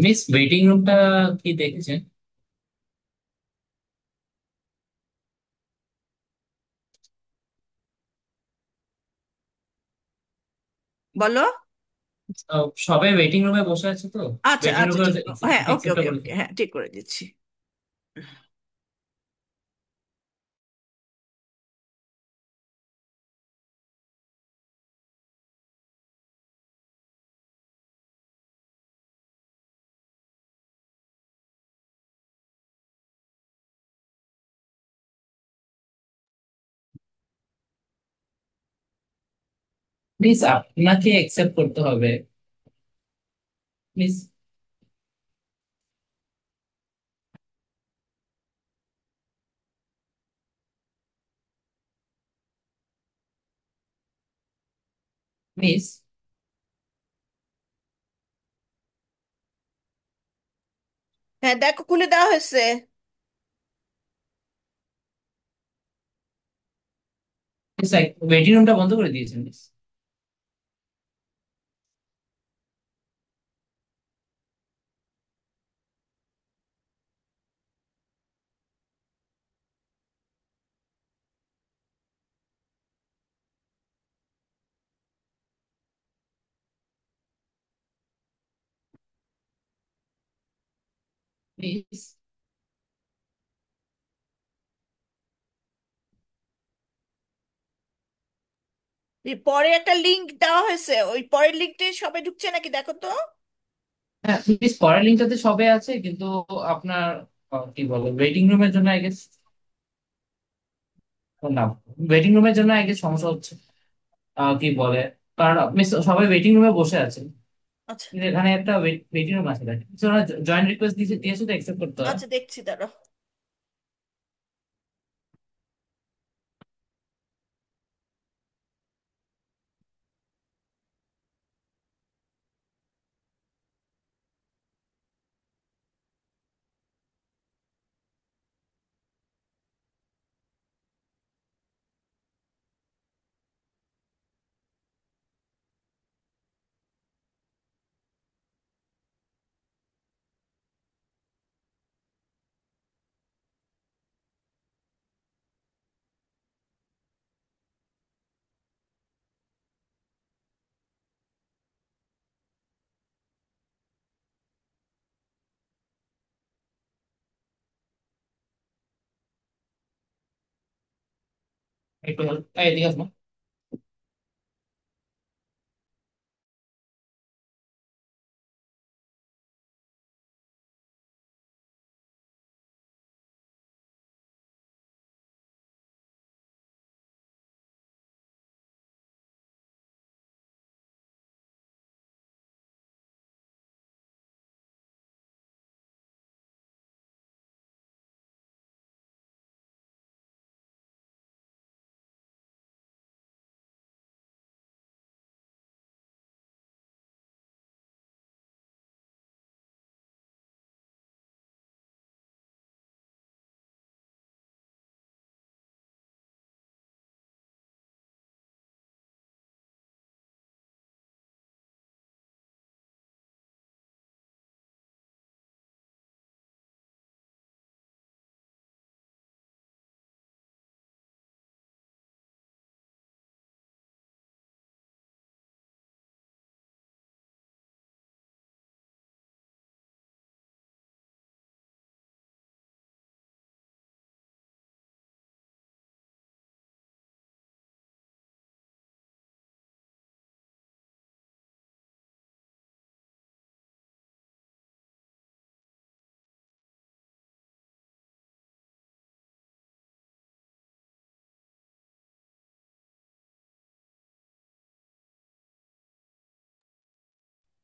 Miss waiting রুমটা কি দেখেছেন? বলো। সবাই ওয়েটিং রুমে বসে আছে তো। আচ্ছা ওয়েটিং আচ্ছা, রুমে ঠিক। হ্যাঁ, ওকে অ্যাকসেপ্ট ওকে করে ওকে, দিন। হ্যাঁ, ঠিক করে দিচ্ছি। প্লিজ আপনাকে অ্যাকসেপ্ট করতে হবে। প্লিজ। প্লিজ। হ্যাঁ, দেখো, খুলে দেওয়া হয়েছে। প্লিজ ওয়েটিং রুমটা বন্ধ করে দিয়েছেন প্লিজ। প্লিজ। এই পরে একটা লিংক দেওয়া হয়েছে, ওই পরের লিঙ্কটাই সবাই ঢুকছে নাকি দেখো তো। হ্যাঁ প্লিজ, পরের লিঙ্কটাতে সবে আছে কিন্তু আপনার কি বলে ওয়েটিং রুমের জন্য আই গেস। না, ওয়েটিং রুমের জন্য আই গেস সমস্যা হচ্ছে। কি বলে, কারণ আপনি সবাই ওয়েটিং রুমে বসে আছেন। আচ্ছা কিন্তু এখানে একটা ওয়েটিং রুম আছে, দেখেন জয়েন্ট রিকোয়েস্ট দিয়েছে তো অ্যাকসেপ্ট করতে হয়। আচ্ছা, দেখছি, দাঁড়ো। একটু হেল্প এদিকে আসুন।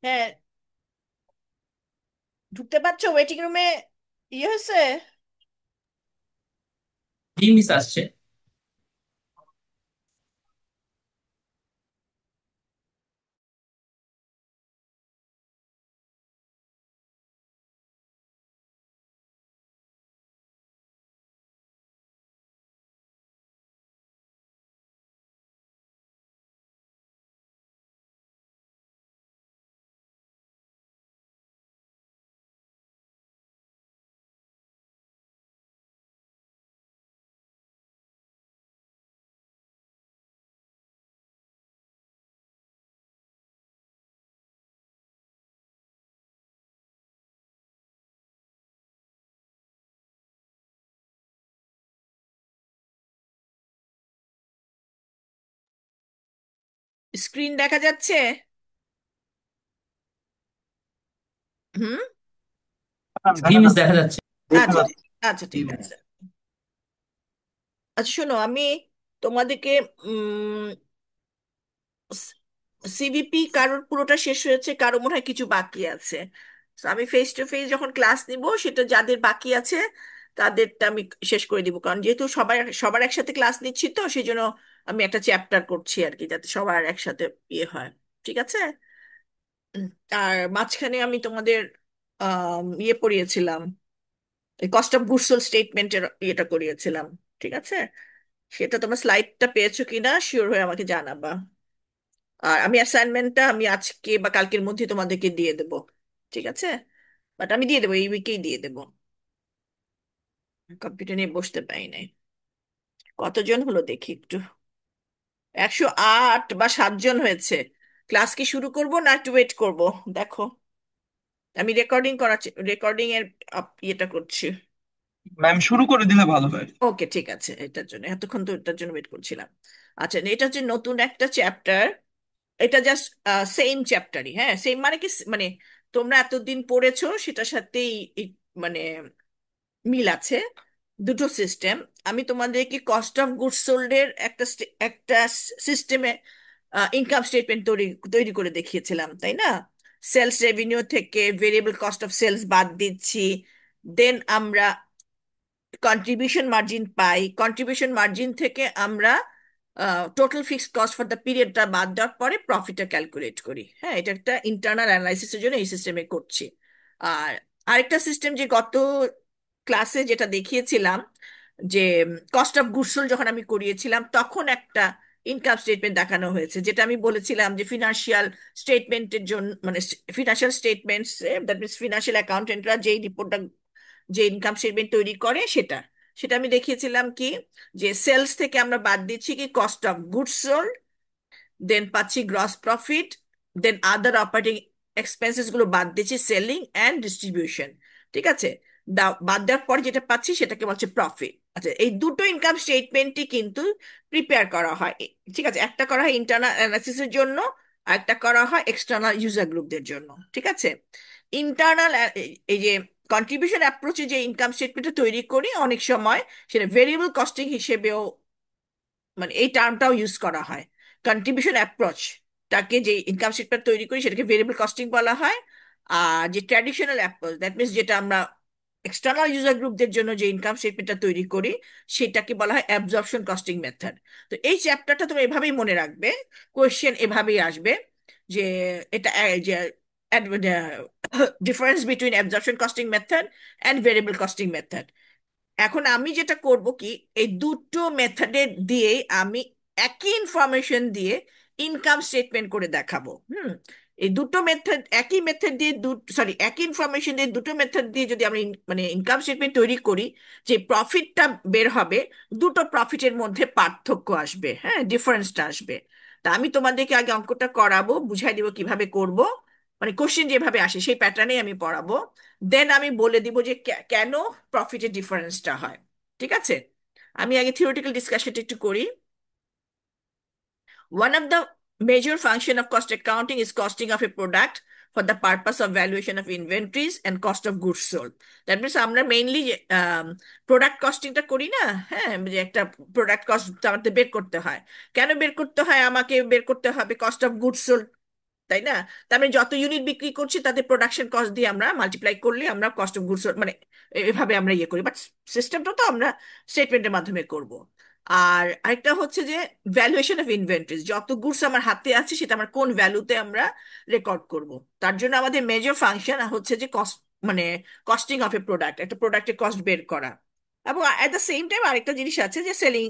হ্যাঁ, ঢুকতে পারছো ওয়েটিং রুমে? ইয়ে হয়েছে। জি মিস আসছে। স্ক্রিন দেখা যাচ্ছে? হুম। জি মিস, দেখা যাচ্ছে। আচ্ছা আচ্ছা, ঠিক আছে। আচ্ছা শোনো, আমি তোমাদেরকে সিভিপি কারোর পুরোটা শেষ হয়েছে, কারো মনে হয় কিছু বাকি আছে। So, আমি ফেস টু ফেস যখন ক্লাস নিব, সেটা যাদের বাকি আছে তাদেরটা আমি শেষ করে দিব, কারণ যেহেতু সবার সবার একসাথে ক্লাস নিচ্ছি, তো সেই জন্য আমি একটা চ্যাপ্টার করছি আর কি, যাতে সবার একসাথে ইয়ে হয়। ঠিক আছে। উম, আর মাঝখানে আমি তোমাদের ইয়ে পড়িয়েছিলাম, কস্ট অফ গুডস সোল্ড স্টেটমেন্টের ইয়েটা করিয়েছিলাম। ঠিক আছে। সেটা তোমার স্লাইডটা পেয়েছো কিনা শিওর হয়ে আমাকে জানাবা। আর আমি অ্যাসাইনমেন্টটা আমি আজকে বা কালকের মধ্যে তোমাদেরকে দিয়ে দেবো। ঠিক আছে। বাট আমি দিয়ে দেবো, এই উইকেই দিয়ে দেবো। কম্পিউটার নিয়ে বসতে পারি নাই। কতজন হলো দেখি একটু। 108 বা 7 জন হয়েছে। ক্লাস কি শুরু করব না একটু ওয়েট করব? দেখো, আমি রেকর্ডিং করাচ্ছি, রেকর্ডিং এর ইয়েটা করছি। ম্যাম শুরু করে দিলে ভালো হয়। ওকে, ঠিক আছে, এটার জন্য এতক্ষণ তো এটার জন্য ওয়েট করছিলাম। আচ্ছা, এটা হচ্ছে নতুন একটা চ্যাপ্টার। এটা জাস্ট সেম চ্যাপ্টারই, হ্যাঁ সেম মানে কি, মানে তোমরা এতদিন পড়েছো সেটার সাথেই মানে মিল আছে, দুটো সিস্টেম। আমি তোমাদেরকে কস্ট অফ গুডস সোল্ড এর একটা সিস্টেমে ইনকাম স্টেটমেন্ট তৈরি তৈরি করে দেখিয়েছিলাম, তাই না? সেলস রেভিনিউ থেকে ভেরিয়েবল কস্ট অফ সেলস বাদ দিচ্ছি, দেন আমরা কন্ট্রিবিউশন মার্জিন পাই, কন্ট্রিবিউশন মার্জিন থেকে আমরা total fixed cost for the পিরিয়ডটা বাদ দেওয়ার পরে প্রফিটটা ক্যালকুলেট করি। হ্যাঁ, এটা একটা ইন্টারনাল অ্যানালাইসিসের জন্য এই সিস্টেমে করছি। আর আরেকটা সিস্টেম যে গত ক্লাসে যেটা দেখিয়েছিলাম, যে কস্ট অফ গুডস সোল্ড যখন আমি করিয়েছিলাম, তখন একটা ইনকাম স্টেটমেন্ট দেখানো হয়েছে, যেটা আমি বলেছিলাম যে ফিনান্সিয়াল স্টেটমেন্টের জন্য, মানে financial statements, that means financial অ্যাকাউন্টেন্টরা যেই রিপোর্টটা, যে ইনকাম স্টেটমেন্ট তৈরি করে, সেটা সেটা আমি দেখিয়েছিলাম কি, যে সেলস থেকে আমরা বাদ দিচ্ছি কি কস্ট অফ গুডস সোল্ড, দেন পাচ্ছি gross profit, then other operating expenses গুলো বাদ দিচ্ছি সেলিং অ্যান্ড ডিস্ট্রিবিউশন। ঠিক আছে। বাদ দেওয়ার পর যেটা পাচ্ছি সেটাকে বলছে প্রফিট। আচ্ছা, এই দুটো ইনকাম স্টেটমেন্টই কিন্তু প্রিপেয়ার করা হয়। ঠিক আছে, একটা করা হয় ইন্টারনাল অ্যানালিসিসের জন্য, আর একটা করা হয় এক্সটার্নাল ইউজার গ্রুপদের জন্য। ঠিক আছে। ইন্টারনাল, এই যে কন্ট্রিবিউশন অ্যাপ্রোচে যে ইনকাম স্টেটমেন্টটা তৈরি করি, অনেক সময় সেটা ভেরিয়েবল কস্টিং হিসেবেও, মানে এই টার্মটাও ইউজ করা হয়। কন্ট্রিবিউশন অ্যাপ্রোচ টাকে, যে ইনকাম স্টেটমেন্ট তৈরি করি সেটাকে ভেরিয়েবল কস্টিং বলা হয়। আর যে ট্র্যাডিশনাল অ্যাপ্রোচ, দ্যাট মিনস যেটা আমরা এক্সটার্নাল ইউজার গ্রুপদের জন্য যে ইনকাম স্টেটমেন্টটা তৈরি করি, সেটাকে বলা হয় অ্যাবজর্পশন কস্টিং মেথড। তো এই চ্যাপ্টারটা তুমি এভাবেই মনে রাখবে, কোয়েশ্চেন এভাবেই আসবে, যে এটা যে difference between absorption costing method and variable costing method. এখন আমি যেটা করব কি, এই দুটো মেথডের দিয়ে আমি একই ইনফরমেশন দিয়ে ইনকাম স্টেটমেন্ট করে দেখাবো। এই দুটো মেথড, একই মেথড দিয়ে, সরি একই ইনফরমেশন দিয়ে দুটো মেথড দিয়ে যদি আমরা মানে ইনকাম স্টেটমেন্ট তৈরি করি, যে প্রফিটটা বের হবে, দুটো প্রফিটের মধ্যে পার্থক্য আসবে, হ্যাঁ ডিফারেন্সটা আসবে। তা আমি তোমাদেরকে আগে অঙ্কটা করাবো, বুঝাই দিব কিভাবে করব, মানে কোশ্চেন যেভাবে আসে সেই প্যাটার্নেই আমি পড়াবো। দেন আমি বলে দিব যে কেন প্রফিটের ডিফারেন্সটা হয়। ঠিক আছে। আমি আগে থিওরিটিক্যাল ডিসকাশনটা একটু করি। One of the major function of cost accounting is costing of a product for the purpose of valuation of inventories and cost of goods sold. That means আমরা মেইনলি প্রোডাক্ট কস্টিংটা করি না? হ্যাঁ, যে একটা প্রোডাক্ট কস্ট আমাদের বের করতে হয়। কেন বের করতে হয়? আমাকে বের করতে হবে কস্ট অফ গুডস সোল্ড, তাই না? তার মানে যত ইউনিট বিক্রি করছি তাদের প্রোডাকশন কস্ট দিয়ে আমরা মাল্টিপ্লাই করলে আমরা কস্ট অফ গুডস, মানে এভাবে আমরা ইয়ে করি, বাট সিস্টেমটা তো আমরা স্টেটমেন্টের মাধ্যমে করব। আর আরেকটা হচ্ছে যে ভ্যালুয়েশন অফ ইনভেন্টরিজ, যত গুডস আমার হাতে আছে সেটা আমার কোন ভ্যালুতে আমরা রেকর্ড করব। তার জন্য আমাদের মেজর ফাংশন হচ্ছে যে কস্ট, মানে কস্টিং অফ এ প্রোডাক্ট, একটা প্রোডাক্টের কস্ট বের করা। এবং অ্যাট দ্য সেম টাইম আরেকটা জিনিস আছে যে সেলিং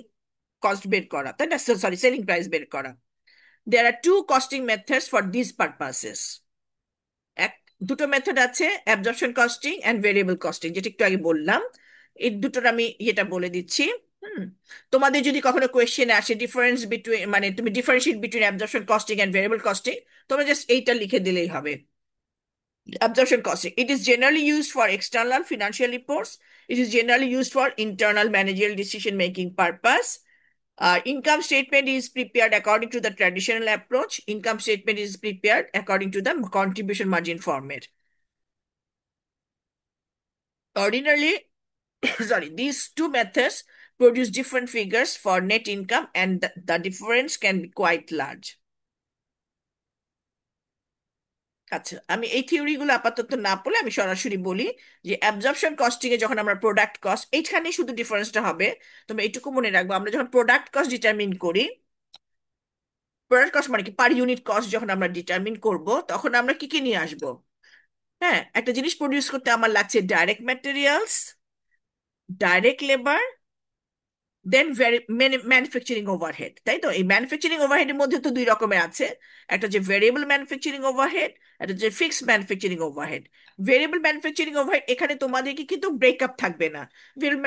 কস্ট বের করা, তাই না? সরি, সেলিং প্রাইস বের করা। There are two costing methods for these purposes. এক, দুটো মেথড আছে, absorption costing and variable costing, যেটা একটু আগে বললাম। এই দুটোর আমি এটা বলে দিচ্ছি। হুম তোমাদের যদি কখনো কোয়েশ্চেন আসে ডিফারেন্স বিটুইন, মানে তুমি differentiate between absorption costing and variable costing, তোমরা জাস্ট এইটা লিখে দিলেই হবে। Absorption costing, it is generally used for external financial reports. It is generally used for internal managerial decision making purpose. Our income statement is prepared according to the traditional approach. Income statement is prepared according to the contribution margin format. Ordinarily, sorry, these two methods produce different figures for net income, and the difference can be quite large. আচ্ছা, আমি এই থিওরিগুলো আপাতত না পড়লে আমি সরাসরি বলি যে অ্যাবজর্পশন কস্টিং এ যখন আমরা প্রোডাক্ট কস্ট, এইখানে শুধু ডিফারেন্সটা হবে। তুমি এইটুকু মনে রাখবো, আমরা যখন প্রোডাক্ট কস্ট ডিটারমিন করি, প্রোডাক্ট কস্ট মানে কি, পার ইউনিট কস্ট যখন আমরা ডিটারমিন করব, তখন আমরা কি কি নিয়ে আসবো? হ্যাঁ, একটা জিনিস প্রডিউস করতে আমার লাগছে ডাইরেক্ট ম্যাটেরিয়ালস, ডাইরেক্ট লেবার, দেন ম্যানুফ্যাকচারিং ওভারহেড, তাই তো? এই ম্যানুফ্যাকচারিং ওভারহেডের মধ্যে তো দুই রকমের আছে, একটা যে ভেরিয়েবল ম্যানুফ্যাকচারিং ওভারহেড, একটা যে fixed manufacturing overhead. Variable manufacturing overhead এখানে তোমাদেরকে কিন্তু ব্রেকআপ থাকবে না। ভেরিয়েবল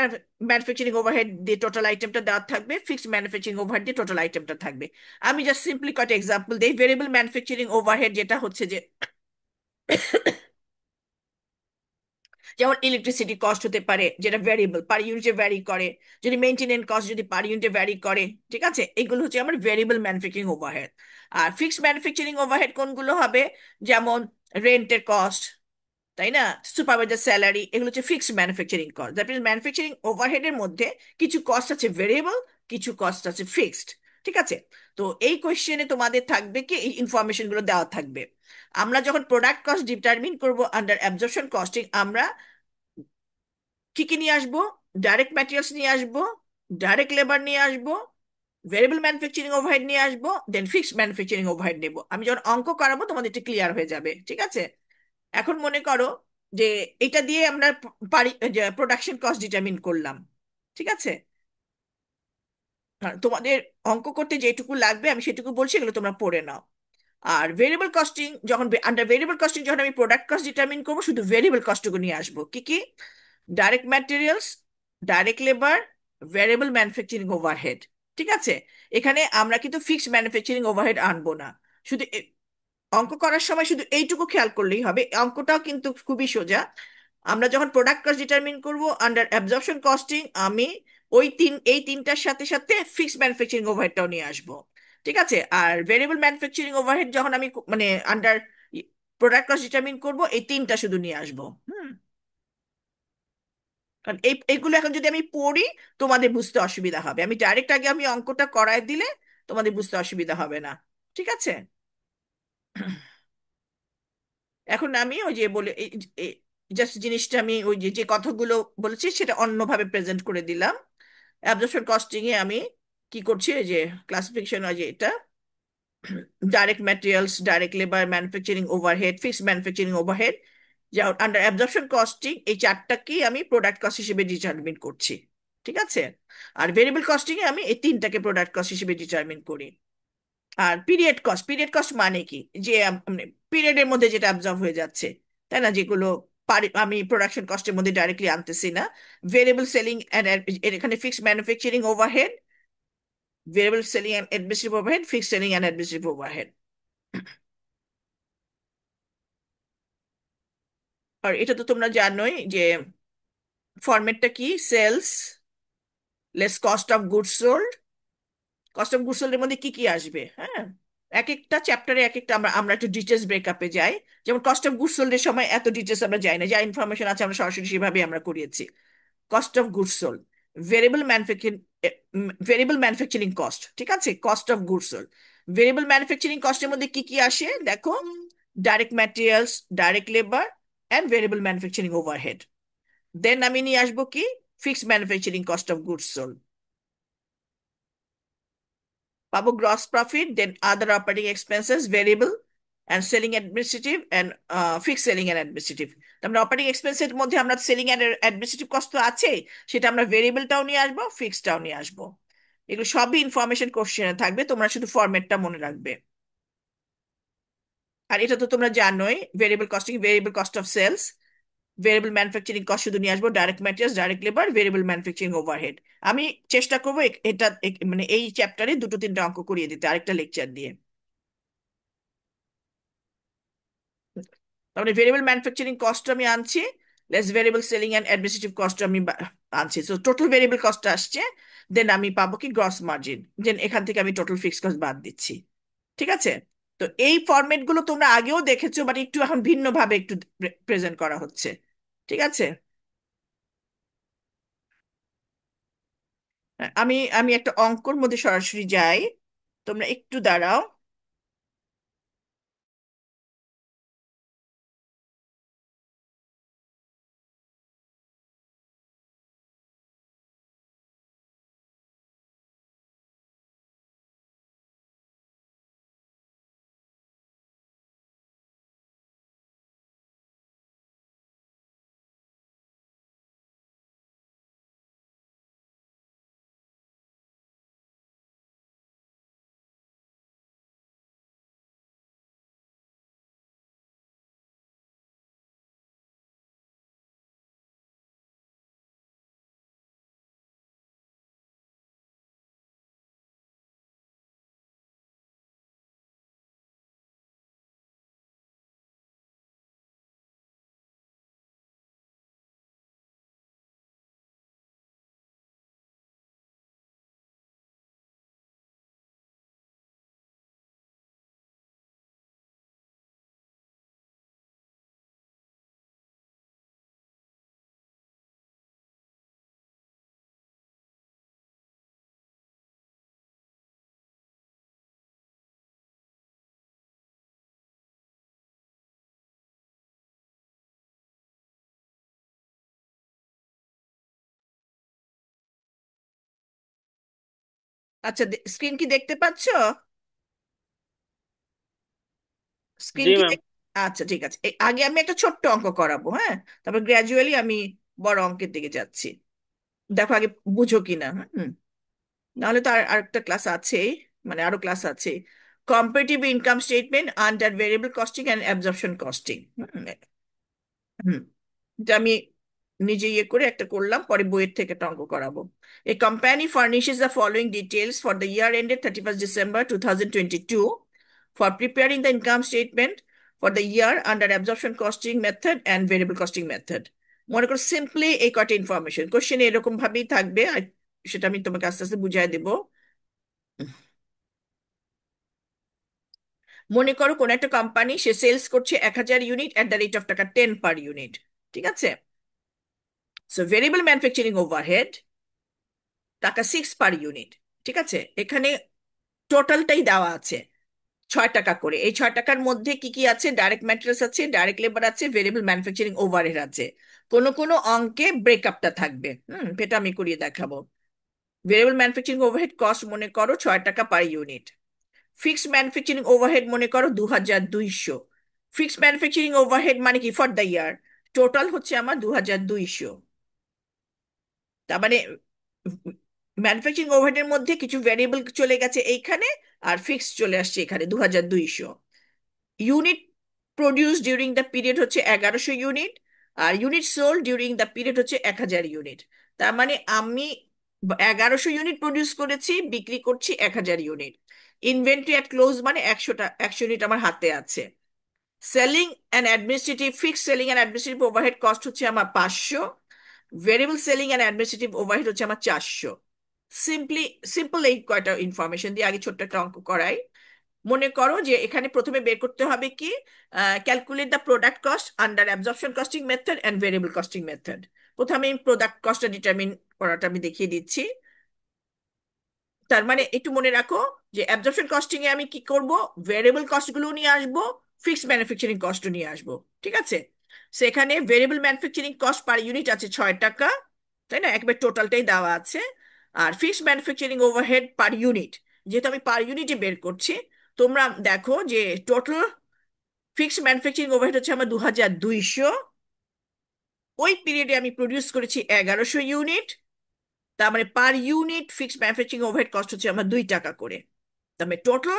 ম্যানুফ্যাকচারিং ওভারহেড দিয়ে টোটাল আইটেমটা দেওয়া থাকবে, ফিক্সড ম্যানুফ্যাকচারিং ওভারহেড দিয়ে টোটাল আইটেমটা থাকবে। আমি জাস্ট সিম্পলি কয়েকটা এক্সাম্পল দিই। ভেরিয়েবল ম্যানুফ্যাকচারিং ওভারহেড যেটা হচ্ছে যে, যেমন ইলেকট্রিসিটি কস্ট হতে পারে, যেটা ভ্যারিয়েবল, পার ইউনিটে ভ্যারি করে। যদি মেনটেনেন্স কস্ট যদি পার ইউনিটে ভ্যারি করে, ঠিক আছে, এগুলো হচ্ছে আমার ভ্যারিয়েবল ম্যানুফ্যাকচারিং ওভারহেড। আর ফিক্সড ম্যানুফ্যাকচারিং ওভারহেড কোনগুলো হবে? যেমন রেন্টের কস্ট, তাই না, সুপারভাইজার স্যালারি, এগুলো হচ্ছে fixed manufacturing cost. That means manufacturing ওভারহেডের মধ্যে কিছু কস্ট আছে ভেরিয়েবল, কিছু কস্ট আছে ফিক্সড। ঠিক আছে? তো এই কোয়েশ্চেনে তোমাদের থাকবে কি, এই ইনফরমেশন গুলো দেওয়া থাকবে। আমরা যখন প্রোডাক্ট কস্ট ডিটারমিন করব আন্ডার অ্যাবজর্পশন কস্টিং, আমরা কি কি নিয়ে আসবো? ডাইরেক্ট ম্যাটেরিয়ালস নিয়ে আসবো, ডাইরেক্ট লেবার নিয়ে আসবো, ভেরিয়েবল ম্যানুফ্যাকচারিং ওভারহেড নিয়ে আসবো, দেন ফিক্সড ম্যানুফ্যাকচারিং ওভারহেড নেবো। আমি যখন অঙ্ক করাবো তোমাদের এটা ক্লিয়ার হয়ে যাবে। ঠিক আছে? এখন মনে করো যে এটা দিয়ে আমরা পারি প্রোডাকশন কস্ট ডিটারমিন করলাম। ঠিক আছে? আর তোমাদের অঙ্ক করতে যেটুকু লাগবে আমি সেটুকু বলছি, এগুলো তোমরা পড়ে নাও। আর ভেরিয়েবল কস্টিং যখন, আন্ডার ভেরিয়েবল কস্টিং যখন আমি প্রোডাক্ট কস্ট ডিটারমিন করবো, শুধু ভেরিয়েবল কস্টটুকু নিয়ে আসবো। কি কি? Direct materials, direct labour, variable manufacturing overhead. ঠিক আছে? এখানে আমরা কিন্তু ফিক্সড ম্যানুফ্যাকচারিং ওভারহেড আনবো না। শুধু অঙ্ক করার সময় শুধু এইটুকু খেয়াল করলেই হবে। অঙ্কটাও কিন্তু খুবই সোজা। আমরা যখন প্রোডাক্ট কস্ট ডিটারমিন করব আন্ডার অ্যাবজর্পশন কস্টিং, আমি এই তিনটার সাথে সাথে ফিক্সড ম্যানুফ্যাকচারিং ওভারহেডটাও নিয়ে আসবো। ঠিক আছে? আর ভেরিয়েবল ম্যানুফ্যাকচারিং ওভারহেড যখন আমি মানে আন্ডার প্রোডাক্ট কস্ট ডিটারমিন করব, এই তিনটা শুধু নিয়ে আসবো। হুম। কারণ এইগুলো এখন যদি আমি পড়ি, তোমাদের বুঝতে অসুবিধা হবে। আমি ডাইরেক্ট আগে আমি অঙ্কটা করায় দিলে তোমাদের বুঝতে অসুবিধা হবে না। ঠিক আছে? এখন আমি ওই যে বলে, জাস্ট জিনিসটা আমি ওই যে যে কথাগুলো বলেছি সেটা অন্যভাবে প্রেজেন্ট করে দিলাম। অ্যাবজর্পশন কস্টিং এ আমি কি করছি, এই যে ক্লাসিফিকেশন, যে এটা direct materials, direct labour, manufacturing overhead, fixed manufacturing overhead, যা আন্ডার অ্যাবজর্পশন কস্টিং, এই চারটাকেই আমি প্রোডাক্ট কস্ট হিসেবে ডিটারমিন করছি। ঠিক আছে? আর ভেরিয়েবল কস্টিং এ আমি এই তিনটাকে প্রোডাক্ট কস্ট হিসেবে ডিটারমিন করি। আর পিরিয়ড কস্ট, পিরিয়ড কস্ট মানে কি, যে মানে পিরিয়ডের মধ্যে যেটা অ্যাবজর্ব হয়ে যাচ্ছে, তাই না, যেগুলো আমি প্রোডাকশন কস্টের মধ্যে ডাইরেক্টলি আনতেছি না। ভেরিয়েবল সেলিং অ্যান্ড, এখানে fixed manufacturing overhead, variable selling and administrative overhead, fixed selling and administrative overhead. আর এটা তো তোমরা জানোই যে ফরম্যাটটা কি, sales less cost of goods sold. Cost of goods sold এর মধ্যে কি কি আসবে? হ্যাঁ, এক একটা চ্যাপ্টারে এক একটা আমরা আমরা একটু ডিটেলস ব্রেকআপে যাই। যেমন কস্ট অফ গুডস সোল্ড এর সময় এত ডিটেলস আমরা যাই না, যা ইনফরমেশন আছে আমরা সরাসরি সেভাবে আমরা করিয়েছি। Cost of goods sold, variable manufacturing, variable manufacturing cost. ঠিক আছে? Cost of goods sold, variable manufacturing কস্টের মধ্যে কি কি আসে দেখো, direct materials, direct labour and variable manufacturing overhead. Then আমি নিয়ে আসবো কি, fixed manufacturing cost of goods sold. পাবো gross profit, then other operating expenses, variable and selling administrative and fix selling and administrative. আমরা অপারেটিং এক্সপেন্সের মধ্যে আমরা selling and administrative cost তো আছে, সেটা আমরা ভেরিয়েবলটাও নিয়ে আসবো, ফিক্সডটাও নিয়ে আসবো। এগুলো সবই ইনফরমেশন কোশ্চেনে থাকবে, তোমরা শুধু ফরম্যাটটা মনে রাখবে। আর এটা তো তোমরা জানোই, variable costing, variable cost of sales, variable manufacturing cost শুধু নিয়ে আসবো, direct materials, direct labour, variable manufacturing overhead. আমি চেষ্টা করবো এটা মানে এই চ্যাপ্টারে দুটো তিনটা অঙ্ক করিয়ে দিতে আরেকটা লেকচার দিয়ে। তারপরে ভেরিয়েবল ম্যানুফ্যাকচারিং কস্ট আমি আনছি, less variable selling and administrative cost আমি আনছি, তো টোটাল ভেরিয়েবল কস্টটা আসছে, দেন আমি পাবো কি গ্রস মার্জিন, দেন এখান থেকে আমি টোটাল ফিক্সড কস্ট বাদ দিচ্ছি। ঠিক আছে? তো এই ফরম্যাট গুলো তোমরা আগেও দেখেছো, বাট একটু এখন ভিন্ন ভাবে একটু প্রেজেন্ট করা হচ্ছে। ঠিক আছে? আমি আমি একটা অঙ্কর মধ্যে সরাসরি যাই, তোমরা একটু দাঁড়াও। আচ্ছা, স্ক্রিন কি দেখতে পাচ্ছো? স্ক্রিন জি কি ম্যাম। আচ্ছা, ঠিক আছে, আগে আমি একটা ছোট্ট অঙ্ক করাবো, হ্যাঁ, তারপর গ্র্যাজুয়ালি আমি বড় অঙ্কের দিকে যাচ্ছি। দেখো আগে বুঝো কিনা। হুম। নাহলে তো আর আরেকটা ক্লাস আছেই, মানে আরো ক্লাস আছে। Comparative income statement under variable costing and absorption costing. Hmm. এটা আমি নিজে ইয়ে করে একটা করলাম, পরে বইয়ের থেকে একটা অঙ্ক করাবো। A company furnishes the following details for the year ended 31st December 2022 for preparing the income statement for the year under absorption costing method and variable costing method. মনে করো সিম্পলি এই কটা ইনফরমেশন কোশ্চেন এরকম ভাবেই থাকবে, আর সেটা আমি তোমাকে আস্তে আস্তে বুঝিয়ে দেবো। মনে করো কোন একটা কোম্পানি সে সেলস করছে 1,000 unit at the rate of টাকা 10 per ইউনিট। ঠিক আছে? সো ভেরিয়েবল ম্যানুফ্যাকচারিং ওভারহেড টাকা 6 per ইউনিট। ঠিক আছে? এখানে টোটালটাই দেওয়া আছে 6 টাকা করে। এই 6 টাকার মধ্যে কি কি আছে? ডাইরেক্ট ম্যাটেরিয়ালস আছে, ডাইরেক্ট লেবার আছে, ভেরিয়েবল ম্যানুফ্যাকচারিং ওভারহেড আছে। কোন কোন অঙ্কে ব্রেকআপটা থাকবে, এটা আমি করিয়ে দেখাবো। ভেরিয়েবল ম্যানুফ্যাকচারিং ওভারহেড কস্ট মনে করো 6 টাকা per unit. Fixed manufacturing overhead মনে করো 2,200। ফিক্সড ম্যানুফ্যাকচারিং ওভারহেড মানে কি ফর দ্য ইয়ার, টোটাল হচ্ছে আমার 2,200। তার মানে ম্যানুফ্যাকচারিং ওভারহেডের মধ্যে কিছু ভ্যারিয়েবল চলে গেছে এইখানে, আর ফিক্সড চলে আসছে এখানে 2,200। Unit produce during the period হচ্ছে 1,100 ইউনিট, আর unit sold during the period হচ্ছে 1,000 ইউনিট। তার মানে আমি 1,100 ইউনিট প্রডিউস করেছি, বিক্রি করছি 1,000 ইউনিট। ইনভেন্টরি অ্যাট ক্লোজ মানে 100 ইউনিট আমার হাতে আছে। Selling and administrative fixed selling and administrative overhead cost হচ্ছে আমার 500। Variable selling and administrative overhead হচ্ছে আমার 400। সিম্পলি সিম্পল এই কয়টা ইনফরমেশন দিয়ে আগে ছোট্ট একটা অঙ্ক করাই। মনে করো যে এখানে প্রথমে বের করতে হবে কি, calculate the product cost under absorption costing method and variable costing method. প্রথমে আমি প্রোডাক্ট কস্টটা ডিটারমিন করাটা আমি দেখিয়ে দিচ্ছি। তার মানে একটু মনে রাখো যে অ্যাবজর্পশন কস্টিং এ আমি কি করব, ভেরিয়েবল কস্ট গুলো নিয়ে আসবো, ফিক্সড ম্যানুফ্যাকচারিং কস্টও নিয়ে আসবো। ঠিক আছে? সেখানে variable manufacturing cost per unit আছে 6 টাকা, তাই না? একবার টোটালটাই দেওয়া আছে। আর fixed manufacturing overhead per unit, যেহেতু আমি পার ইউনিটে বের করছি, তোমরা দেখো যে টোটাল ফিক্সড ম্যানুফ্যাকচারিং ওভারহেড হচ্ছে আমার 2,200। ওই পিরিয়ডে আমি প্রডিউস করেছি 1,100 ইউনিট, তার মানে per unit fixed manufacturing overhead cost হচ্ছে আমার 2 টাকা করে। তার মানে total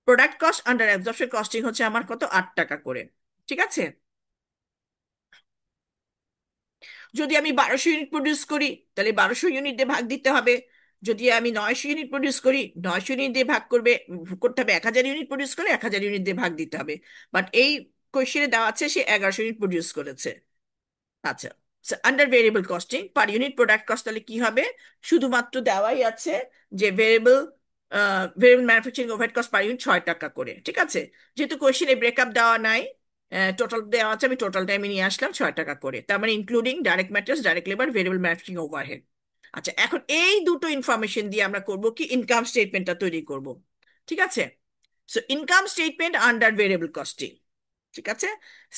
product cost under absorption costing হচ্ছে আমার কত, 8 টাকা করে। ঠিক আছে? যদি আমি 1,200 ইউনিট প্রডিউস করি, তাহলে 1,200 ইউনিট দিয়ে ভাগ দিতে হবে। যদি আমি 900 ইউনিট প্রডিউস করি, 900 ইউনিট দিয়ে ভাগ করতে হবে। 1,000 ইউনিট প্রডিউস করে 1,000 ইউনিট দিয়ে ভাগ দিতে হবে। বাট এই কোয়েশ্চেনে দেওয়া আছে সে 1,100 ইউনিট প্রডিউস করেছে। আচ্ছা, under variable costing per unit product cost তাহলে কি হবে? শুধুমাত্র দেওয়াই আছে যে variable manufacturing overhead cost per unit 6 টাকা করে, ঠিক আছে। যেহেতু কোয়েশ্চেনে ব্রেকআপ দেওয়া নাই, টোটাল দেওয়া আছে, আমি টোটালটা আমি নিয়ে আসলাম 6 টাকা করে, তার মানে including direct materials, direct labour, variable manufacturing overhead. আচ্ছা, এখন এই দুটো ইনফরমেশন দিয়ে আমরা করব কি, ইনকাম স্টেটমেন্টটা তৈরি করব, ঠিক আছে। So income statement under variable costing, ঠিক আছে।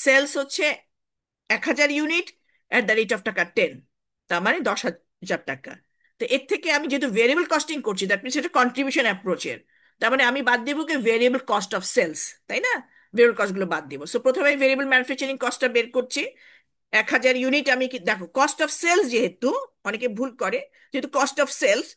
সেলস হচ্ছে 1,000 unit at the rate of টাকা 10, তার মানে 10,000 টাকা। তো এর থেকে আমি যেহেতু ভেরিয়েবল কস্টিং করছি, দ্যাট মিনস এটা কন্ট্রিবিউশন অ্যাপ্রোচের, তার মানে আমি বাদ দিব কি ভেরিয়েবল কস্ট অফ সেলস, তাই না? ভেরিয়েবল কস্ট গুলো বাদ দিব। সো প্রথমে ভেরিয়েবল ম্যানুফ্যাকচারিং কস্টটা বের করছি। 1,000 ইউনিট আমি কি দেখো, কস্ট অফ সেলস যেহেতু, অনেকে ভুল করে, যেহেতু কস্ট অফ সেলস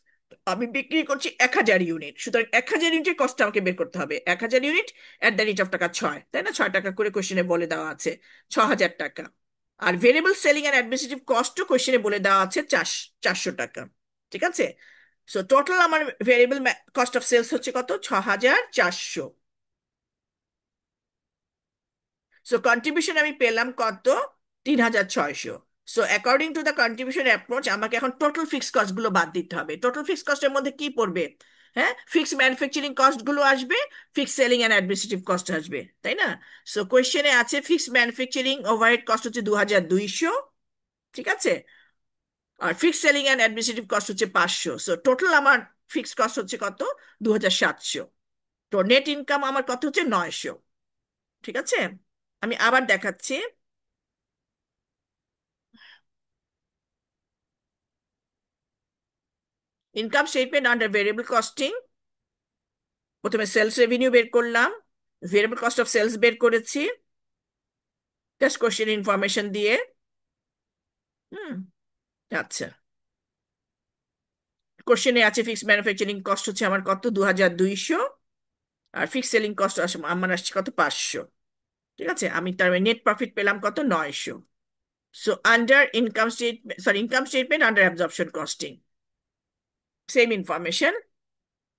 আমি বিক্রি করছি 1,000 ইউনিট, সুতরাং 1,000 ইউনিটের কস্ট আমাকে বের করতে হবে। 1,000 unit at the rate of টাকা 6, তাই না? 6 টাকা করে কোশ্চেনে বলে দেওয়া আছে, 6,000 টাকা। আর ভেরিয়েবল সেলিং অ্যান্ড অ্যাডমিনিস্ট্রেটিভ কস্টও কোশ্চেনে বলে দেওয়া আছে 400 টাকা, ঠিক আছে। সো টোটাল আমার ভেরিয়েবল কস্ট অফ সেলস হচ্ছে কত? 6,400। সো কন্ট্রিবিউশন আমি পেলাম কত? 3,600। So according to the contribution approach আমাকে এখন টোটাল ফিক্সড কস্ট গুলো বাদ দিতে হবে। টোটাল ফিক্সড কস্টের মধ্যে কি পড়বে? হ্যাঁ, ফিক্সড ম্যানুফ্যাকচারিং কস্ট গুলো আসবে, fixed selling and administrative cost আসবে, তাই না? সো কোয়েশ্চেনে আছে ফিক্সড ম্যানুফ্যাকচারিং ওভারহেড কস্ট হচ্ছে 2,200, ঠিক আছে। আর fixed selling and administrative cost হচ্ছে 500। সো টোটাল আমার ফিক্সড কস্ট হচ্ছে কত? 2,700। তো নেট ইনকাম আমার কত হচ্ছে? 900, ঠিক আছে। আমি আবার দেখাচ্ছি। Income statement under variable costing, প্রথমে সেলস রেভিনিউ বের করলাম, ভেরিয়েবল কস্ট অফ সেলস বের করেছি জাস্ট কোশ্চেন ইনফরমেশন দিয়ে। হুম, আচ্ছা, কোশ্চেনে আছে ফিক্সড ম্যানুফ্যাকচারিং কস্ট হচ্ছে আমার কত? 2,200। আর ফিক্সড সেলিং কস্ট আমার আসছে কত? 500, ঠিক আছে। আমি তার নেট প্রফিট পেলাম কত? 900। So under income statement, sorry, income statement under absorption costing, same information.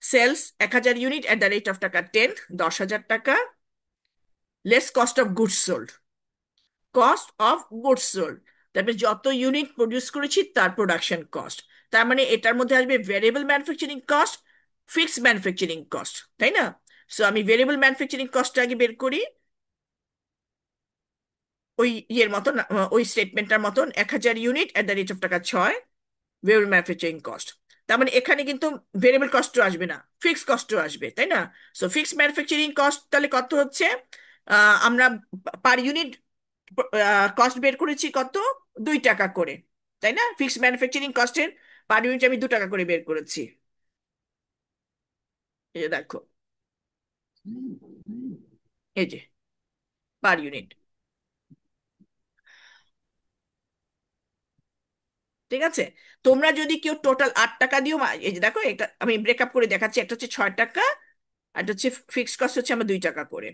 Sales 1,000 unit at the rate of টাকা 10, 10,000 টাকা, less cost of goods sold, cost of goods sold, তারপরে যত ইউনিট প্রডিউস করেছি তার production cost, তার মানে এটার মধ্যে আসবে variable manufacturing cost, fixed manufacturing cost, তাই না? সো আমি ভেরিয়েবল ম্যানুফ্যাকচারিং কস্টটা আগে বের করি, ওই ইয়ের মতন, ওই স্টেটমেন্টটার মতন, 1,000 unit at the rate of টাকা 6, ভেরিয়েবল ম্যানুফ্যাকচারিং কস্ট। তার মানে এখানে কিন্তু ভেরিয়েবল কস্টও আসবে না, ফিক্সড কস্টও আসবে, তাই না? সো ফিক্সড ম্যানুফ্যাকচারিং কস্ট তাহলে কত হচ্ছে? আমরা পার ইউনিট কস্ট বের করেছি কত? 2 টাকা করে, তাই না? ফিক্সড ম্যানুফ্যাকচারিং কস্টের পার ইউনিট আমি 2 টাকা করে বের করেছি, এই যে দেখো, এই যে পার ইউনিট, ঠিক আছে। তোমরা যদি কেউ টোটাল 8 টাকা দিও, এই যে দেখো, এটা আমি ব্রেকআপ করে দেখাচ্ছি, একটা হচ্ছে 6 টাকা, আর একটা হচ্ছে ফিক্সড কস্ট হচ্ছে আমার 2 টাকা করে।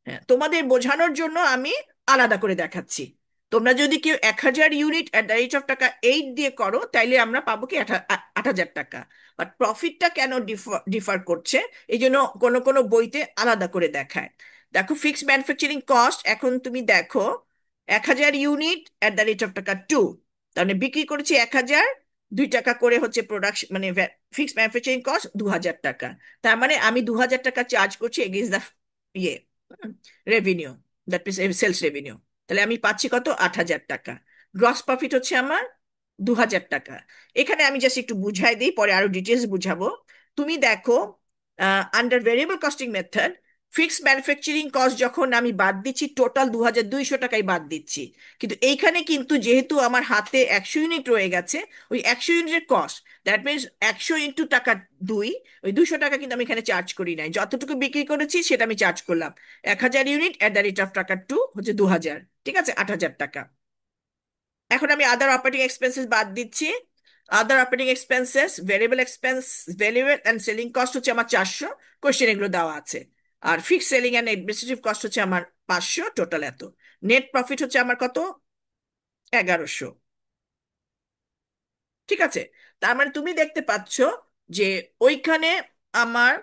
হ্যাঁ, তোমাদের বোঝানোর জন্য আমি আলাদা করে দেখাচ্ছি। তোমরা যদি কেউ 1,000 unit at the rate of টাকা 8 দিয়ে করো, তাইলে আমরা পাবো কি 8,000 টাকা। বাট প্রফিটটা কেন ডিফার করছে, এই জন্য কোনো কোনো বইতে আলাদা করে দেখায়। দেখো, ফিক্সড ম্যানুফ্যাকচারিং কস্ট এখন তুমি দেখো, 1,000 unit at the rate of টাকা 2, তার মানে বিক্রি করেছি 1,000, 2 টাকা করে হচ্ছে প্রোডাকশন, মানে ফিক্সড ম্যানুফ্যাকচারিং কস্ট 2,000 টাকা। তার মানে আমি 2,000 টাকা চার্জ করছি এগেইনস্ট দ্য ইয়ে revenue, that means sales revenue. তাহলে আমি পাচ্ছি কত? 8,000 টাকা। গ্রস প্রফিট হচ্ছে আমার 2,000 টাকা। এখানে আমি জাস্ট একটু বুঝাই দিই, পরে আরো ডিটেলস বুঝাবো। তুমি দেখো, under variable costing method, fixed manufacturing cost যখন আমি বাদ দিচ্ছি, টোটাল 2,200 টাকাই বাদ দিচ্ছি। কিন্তু এইখানে কিন্তু যেহেতু আমার হাতে 100 ইউনিট রয়ে গেছে, ওই 100 ইউনিটের কস্ট, দ্যাট মিনস 100 × 2, ওই 200 টাকা কিন্তু আমি এখানে চার্জ করি নাই, যতটুকু বিক্রি করেছি সেটা আমি চার্জ করলাম। 1,000 unit at the rate of টাকা 2 হচ্ছে 2,000, ঠিক আছে, 8,000 টাকা। এখন আমি আদার অপারেটিং এক্সপেন্সেস বাদ দিচ্ছি। Other operating expenses, variable expense, variable and selling cost হচ্ছে আমার 400, কোশ্চেন এগুলো দেওয়া আছে। আর fix selling and administrative cost হচ্ছে আমার 500, টোটাল এত। নেট প্রফিট হচ্ছে আমার কত? 1,100, ঠিক আছে। তার মানে তুমি দেখতে পাচ্ছ যে ওইখানে আমার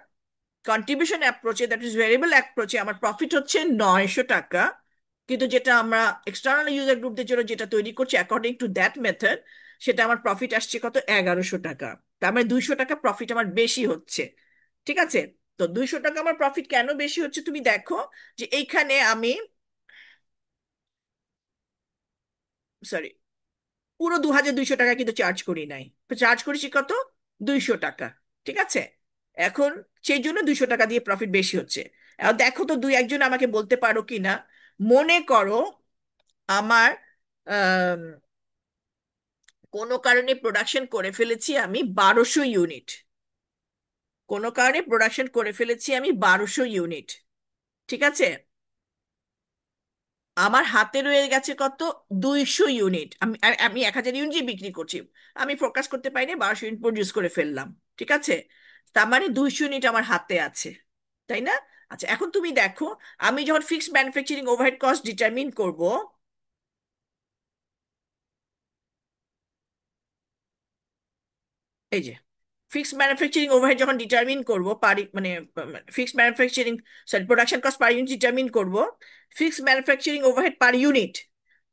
কন্ট্রিবিউশন অ্যাপ্রোচে, দ্যাট ইজ ভেরিয়েবল অ্যাপ্রোচে, আমার প্রফিট হচ্ছে 900 টাকা। কিন্তু যেটা আমরা এক্সটার্নাল ইউজার গ্রুপদের জন্য যেটা তৈরি করছি অ্যাকর্ডিং টু দ্যাট মেথড, সেটা আমার প্রফিট আসছে কত, 1100 টাকা। তার মানে 200 টাকা প্রফিট আমার বেশি হচ্ছে। ঠিক আছে? তো 200 টাকা আমার প্রফিট কেন বেশি হচ্ছে তুমি দেখো, যে এইখানে আমি, সরি, পুরো 2200 টাকা কিন্তু চার্জ করি নাই, চার্জ করেছি কত, 200 টাকা। ঠিক আছে? এখন সেই জন্য 200 টাকা দিয়ে প্রফিট বেশি হচ্ছে। এখন দেখো তো দুই একজন আমাকে বলতে পারো কি না, মনে করো আমার আম, কোনো কারণে প্রোডাকশন করে ফেলেছি আমি 1200 ইউনিট, কোনো কারণে প্রোডাকশন করে ফেলেছি আমি 1200 ইউনিট। ঠিক আছে? আমার হাতে রয়ে গেছে কত, 200 ইউনিট। আমি 1000 ইউনিট বিক্রি করছি, আমি ফোকাস করতে পারিনি, 1200 ইউনিট প্রডিউস করে ফেললাম। ঠিক আছে? তার মানে 200 ইউনিট আমার হাতে আছে, তাই না? আচ্ছা, এখন তুমি দেখো, আমি যখন fixed manufacturing overhead cost determine করব, এই যে ফিক্সড ম্যানুফ্যাকচারিং ওভারহেড যখন ডিটারমিন করব পারি, মানে fixed manufacturing, sorry, production cost per unit determine করব, fixed manufacturing overhead per unit,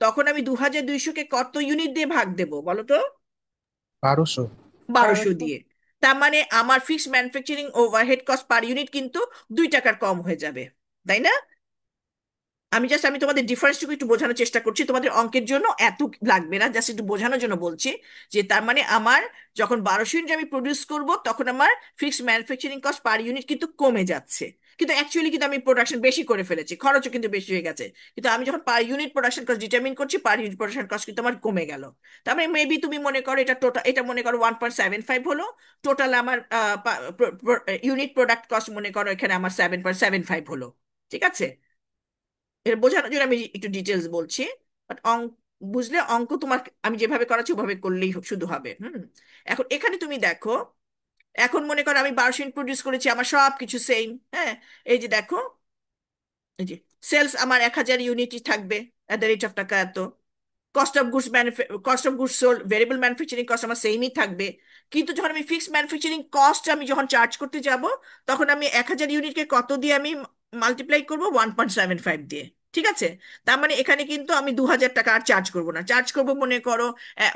তখন আমি 2200-কে কত ইউনিট দিয়ে ভাগ দেবো বলো তো? 1200। 1200 দিয়ে। তার মানে আমার fixed manufacturing overhead cost per unit কিন্তু 2 টাকার কম হয়ে যাবে, তাই না? আমি তোমাদের ডিফারেন্সটুকু একটু বোঝানোর চেষ্টা করছি, তোমাদের অঙ্কের জন্য এত লাগবে না, জাস্ট একটু বোঝানোর জন্য বলছি, যে তার মানে আমার যখন 1200 ইউনিট আমি প্রডিউস করব, তখন আমার fixed manufacturing cost per unit কিন্তু কমে যাচ্ছে। কিন্তু অ্যাকচুয়ালি কিন্তু আমি প্রোডাকশন বেশি করে ফেলেছি, খরচও কিন্তু বেশি হয়ে গেছে, কিন্তু আমি যখন per unit production cost determine করছি, পার ইউনিট প্রোডাকশন কস্ট কিন্তু আমার কমে গেল। তার মানে মেবি তুমি মনে করো এটা টোটাল, এটা মনে করো 1.75 হলো টোটাল আমার ইউনিট প্রোডাক্ট কস্ট, মনে করো এখানে আমার 7.75 হলো। ঠিক আছে? এটা বোঝানোর জন্য আমি একটু ডিটেলস বলছি, বাট অঙ্ক বুঝলে, অঙ্ক তোমার আমি যেভাবে করাচ্ছি ওভাবে করলেই শুধু হবে। এখন এখানে তুমি দেখো, এখন মনে করো আমি 1200 ইউনিট প্রডিউস করেছি, আমার সব কিছু সেম। হ্যাঁ, এই যে দেখো, এই যে সেলস আমার 1000 ইউনিটই থাকবে, এট দ্য রেট অফ টাকা এত। Cost of goods sold, variable manufacturing cost আমার সেমই থাকবে। কিন্তু যখন আমি ফিক্সড ম্যানুফ্যাকচারিং কস্ট আমি যখন চার্জ করতে যাব, তখন আমি 1000 ইউনিটকে কত দিয়ে আমি মাল্টিপ্লাই করব, 1.75 দিয়ে। ঠিক আছে? তার মানে এখানে কিন্তু আমি 2000 টাকা আর চার্জ করব না, চার্জ করব মনে করো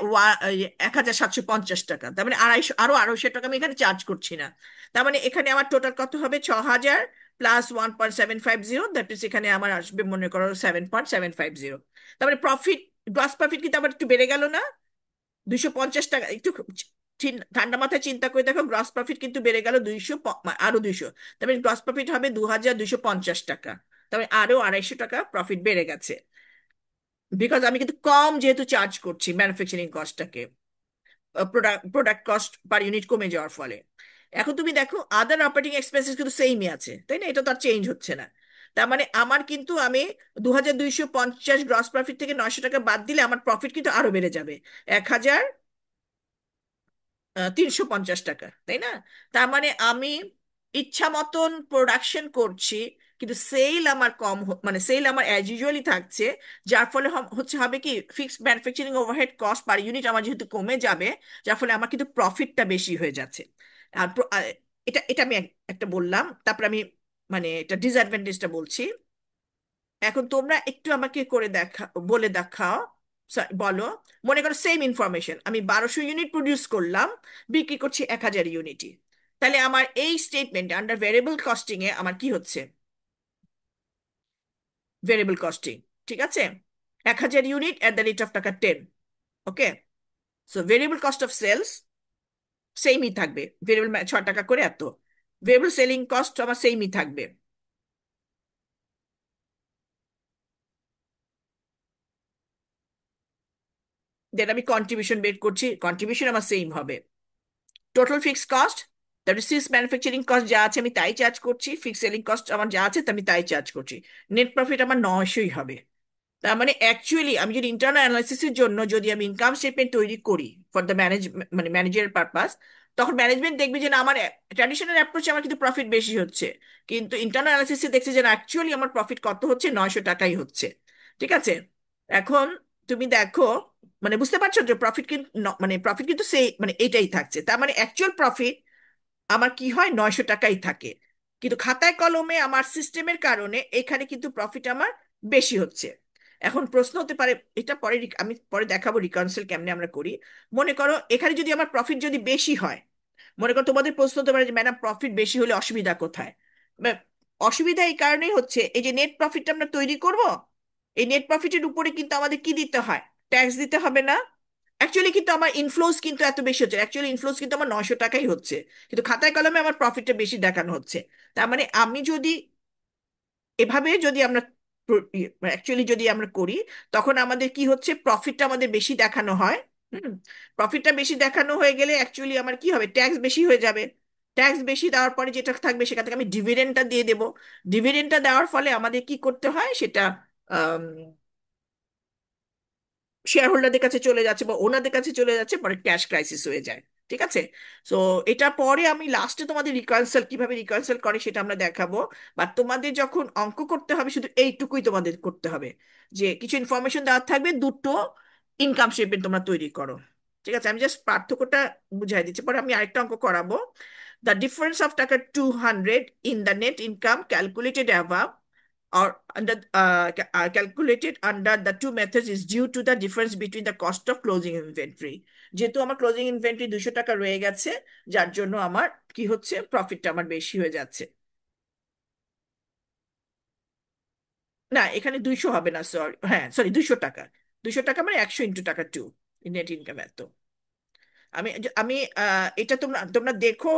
1750 টাকা। তার মানে 250 টাকা আমি এখানে চার্জ করছি না। তার মানে এখানে আমার টোটাল কত হবে, 6000 প্লাস 1.750, দ্যাট ইজ এখানে আমার আসবে মনে করো 7.750। তারপরে প্রফিট, গ্রস প্রফিট কিন্তু আবার একটু বেড়ে গেল না, 250 টাকা। একটু ঠান্ডা মাথায় চিন্তা করে দেখো, গ্রস প্রফিট কিন্তু বেড়ে গেল 200, আরো 200, তারপরে গ্রস প্রফিট হবে 2250 টাকা। তারপরে আরো 250 টাকা প্রফিট বেড়ে গেছে, বিকজ আমি কিন্তু কম যেহেতু চার্জ করছি ম্যানুফ্যাকচারিং কস্টটাকে, প্রোডাক্ট কস্ট পার ইউনিট কমে যাওয়ার ফলে। এখন তুমি দেখো আদার অপারেটিং এক্সপেন্সেস কিন্তু সেমই আছে, তাই না? এটা তো আর চেঞ্জ হচ্ছে না। তার মানে আমার কিন্তু, আমি 2250 গ্রস প্রফিট থেকে 900 টাকা বাদ দিলে আমার প্রফিট কিন্তু আরো বেড়ে যাবে, 1350 টাকা, তাই না? তার মানে আমি ইচ্ছা মতন প্রোডাকশন করছি, কিন্তু সেল আমার কম মানে সেল আমার অ্যাজ ইউজুয়ালি থাকছে, যার ফলে হচ্ছে হবে কি, fixed manufacturing overhead cost per unit আমার যেহেতু কমে যাবে, যার ফলে আমার কিন্তু প্রফিটটা বেশি হয়ে যাচ্ছে। আর এটা এটা আমি একটা বললাম, তারপর আমি মানে এটা ডিসঅ্যাডভান্টেজটা বলছি। এখন তোমরা একটু আমাকে করে বলে দেখাও, বলো, মনে করো সেম ইনফরমেশন, আমি 1200 ইউনিট প্রডিউস করলাম, বিক্রি করছি 1000 ইউনিটই, তাহলে আমার এই স্টেটমেন্ট আন্ডার ভেরিয়েবল কস্টিং এ আমার কি হচ্ছে, ভেরিয়েবল কস্টিং। ঠিক আছে? 1000 unit at the rate of টাকা 10। Okay, so variable cost of sales সেমই থাকবে, ভেরিয়েবল 6 টাকা করে এত, ভেরিয়েবল সেলিং কস্ট আমার সেমই থাকবে। দেন আমি কন্ট্রিবিউশন বের করছি, কন্ট্রিবিউশন আমার সেম হবে। টোটাল ফিক্স কস্ট, তারপরে সিক্স ম্যানুফ্যাকচারিং কস্ট যা আছে আমি তাই চার্জ করছি, ফিক্স সেলিং কস্ট আমার যা আছে তা আমি তাই চার্জ করছি, নেট প্রফিট আমার 900ই হবে। তার মানে অ্যাকচুয়ালি আমি যদি ইন্টারনাল অ্যানালাইসিসের জন্য যদি আমি ইনকাম স্টেটমেন্ট তৈরি করি ফর দ্য মানে ম্যানেজারের পারপাস, তখন ম্যানেজমেন্ট দেখবে যে না, আমার ট্র্যাডিশনাল অ্যাপ্রোচে আমার কিন্তু প্রফিট বেশি হচ্ছে, কিন্তু ইন্টারনাল অ্যানালাইসিসে দেখছে যে না, অ্যাকচুয়ালি আমার প্রফিট কত হচ্ছে, 900 টাকাই হচ্ছে। ঠিক আছে? এখন তুমি দেখো, মানে বুঝতে পারছো যে প্রফিট কিন্তু মানে প্রফিট কিন্তু সেই মানে এটাই থাকছে, তার মানে অ্যাকচুয়াল প্রফিট আমার কি হয়, 900 টাকাই থাকে। কিন্তু খাতায় কলমে আমার সিস্টেমের কারণে এখানে কিন্তু প্রফিট আমার বেশি হচ্ছে। এখন প্রশ্ন হতে পারে, এটা পরে আমি পরে দেখাবো রিকনসিল কেমনে আমরা করি। মনে করো এখানে যদি আমার প্রফিট যদি বেশি হয়, মনে করো তোমাদের প্রশ্ন হতে পারে যে ম্যাডাম প্রফিট বেশি হলে অসুবিধা কোথায়। বা- অসুবিধা এই কারণেই হচ্ছে, এই যে নেট প্রফিটটা আমরা তৈরি করব, এই নেট প্রফিটের উপরে কিন্তু আমাদের কি দিতে হয়, ট্যাক্স দিতে হবে না? অ্যাকচুয়ালি কিন্তু আমার ইনফ্লোস কিন্তু এত বেশি হচ্ছে, অ্যাকচুয়ালি ইনফ্লোস কিন্তু আমার 900 টাকাই হচ্ছে, কিন্তু খাতায় কলমে আমার প্রফিটটা বেশি দেখানো হচ্ছে। তার মানে আমি যদি এভাবে যদি আমরা অ্যাকচুয়ালি যদি আমরা করি, তখন আমাদের কি হচ্ছে, প্রফিটটা আমাদের বেশি দেখানো হয়। হুম। প্রফিটটা বেশি দেখানো হয়ে গেলে অ্যাকচুয়ালি আমার কি হবে, ট্যাক্স বেশি হয়ে যাবে। ট্যাক্স বেশি দেওয়ার পরে যেটা থাকবে সেখান থেকে আমি ডিভিডেন্ডটা দিয়ে দেবো। ডিভিডেন্ডটা দেওয়ার ফলে আমাদের কি করতে হয় সেটা শেয়ার হোল্ডারদের কাছে চলে যাচ্ছে বা ওনাদের কাছে চলে যাচ্ছে, পরে ক্যাশ ক্রাইসিস হয়ে যায়। ঠিক আছে। তো এটা পরে আমি লাস্টে তোমাদের রিকানসাল কিভাবে রিকানসাল করে সেটা আমরা দেখাবো। বা তোমাদের যখন অঙ্ক করতে হবে শুধু এইটুকুই তোমাদের করতে হবে, যে কিছু ইনফরমেশন দেওয়া থাকবে, দুটো ইনকাম স্টেটমেন্ট তোমরা তৈরি করো। ঠিক আছে, আমি জাস্ট পার্থক্যটা বুঝাই দিচ্ছি, পরে আমি আরেকটা অঙ্ক করাবো। দ্য ডিফারেন্স অফ টাকা 200 in the net income calculated অ্যাভাব or under calculated under the two methods is due to the difference between the cost of closing inventory। যেহেতু আমার ক্লোজিং ইনভেন্টরি 200 টাকা রয়ে গেছে, যার জন্য আমার কি হচ্ছে, প্রফিটটা আমার বেশি হয়ে যাচ্ছে। না, এখানে 200 হবে না, সরি, হ্যাঁ সরি, 200 টাকা। 200 টাকা মানে 100 × টাকা 2, নেট ইনকাম এত। আমি আমি এটা তোমরা তোমরা দেখো।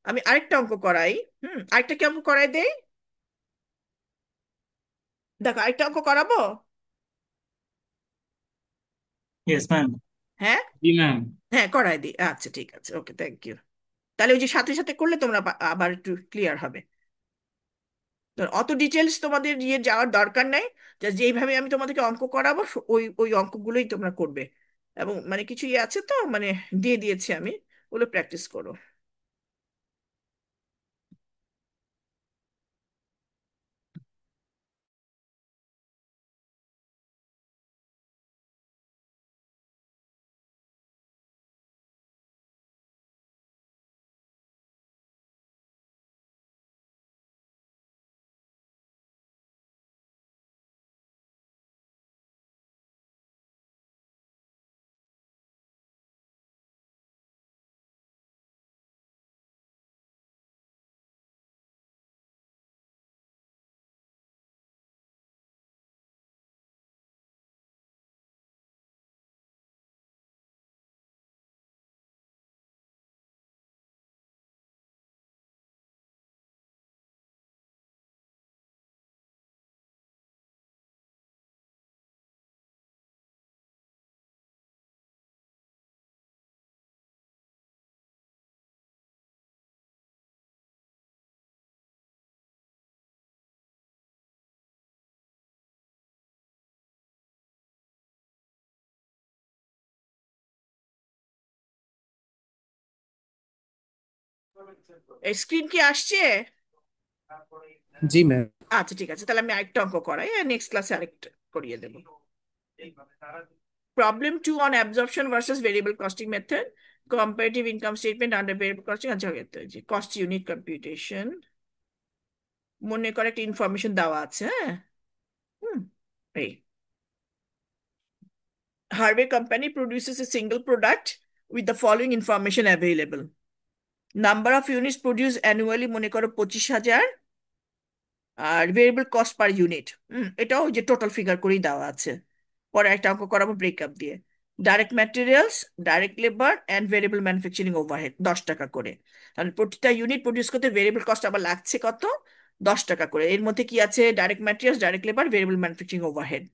আমি আরেকটা অঙ্ক করাই। আরেকটা কি অঙ্ক করাই দেই? দেখো আরেকটা অঙ্ক করাবো। Yes ma'am. হ্যাঁ, জি ম্যাম। হ্যাঁ করাই দিই, আচ্ছা ঠিক আছে, ওকে, থ্যাংক ইউ। তাহলে ওই যে সাথে সাথে করলে তোমরা আবার একটু ক্লিয়ার হবে। তো অত ডিটেলস তোমাদের ইয়ে যাওয়ার দরকার নাই। যেইভাবে আমি তোমাদেরকে অঙ্ক করাবো ওই ওই অঙ্কগুলোই তোমরা করবে। এবং মানে কিছু ইয়ে আছে তো, মানে দিয়ে দিয়েছি আমি, ওগুলো প্র্যাকটিস করো। স্ক্রিন কি আসছে? জি ম্যাম। আচ্ছা ঠিক আছে, তাহলে আমি আরেকটা অঙ্ক করাই, নেক্সট ক্লাসে আরেকটা করিয়ে দেবো। Problem 2 on absorption versus variable costing method, comparative income statement under variable costing. আচ্ছা, কস্ট ইউনিট কম্পিউটেশন। মনে করে একটা ইনফরমেশন দেওয়া আছে, হ্যাঁ। হুম। এই Harvey Company produces a single product with the following information available. Number of units produced annually মনে করো 25,000, আর ভেরিয়েবল কস্ট পার ইউনিট, এটাও ওই যে টোটাল ফিগার করেই দেওয়া আছে। পরে একটা অঙ্ক করাবো ব্রেকআপ দিয়ে। Direct materials, direct labour and variable manufacturing overhead 10 টাকা করে। তাহলে প্রতিটা ইউনিট প্রডিউস করতে ভেরিয়েবল কস্ট আবার লাগছে কত, 10 টাকা করে। এর মধ্যে কি আছে, direct materials, direct labour, variable manufacturing overhead.